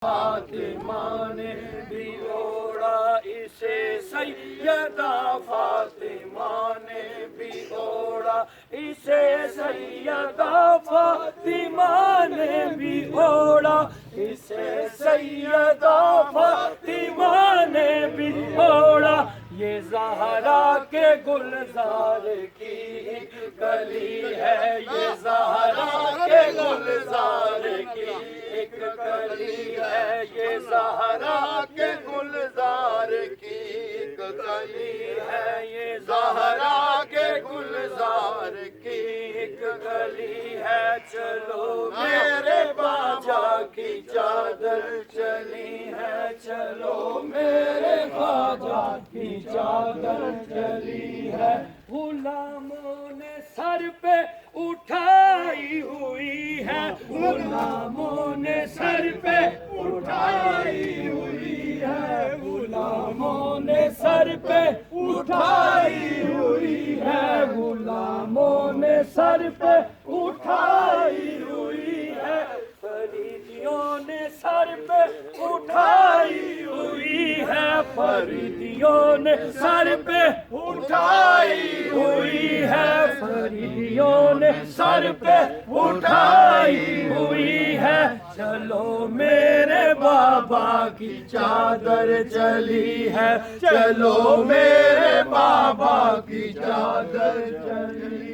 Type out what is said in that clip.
فاطمہ نے بھی اوڑھا اسے سیدہ فاطمہ نے بھی اوڑھا اسے سیدہ فاطمہ نے بھی اوڑھا اسے سیدہ فاطمہ نے بھی اوڑھا یہ زہرا کے گلزار کی ایک کلی ہے یہ زہرا کے گلزار کی ایک کلی ہے یہ زہرا کے گلزار کی ایک کلی ہے یہ زہرا کے گلزار کی ایک کلی ہے چلو میرے باجا کی چادر چلی ہے چلو میرے باجا کی چادر چلی ہے غلاموں نے سر پہ اٹھائی ہوئی ہے غلاموں نے سر پہ اٹھائی ہوئی ہے غلاموں نے سر پہ اٹھائی ہوئی ہے غلاموں نے سر پہ اٹھائی ہوئی ہے فریدیوں نے سر پہ اٹھائی ہوئی ہے فریدیوں نے سر پہ اٹھائی ہوئی ہے فریدیوں نے سر پہ اٹھائی ہوئی ہے چلو میرے بابا کی چادر چلی ہے چلو میرے بابا کی چادر چلی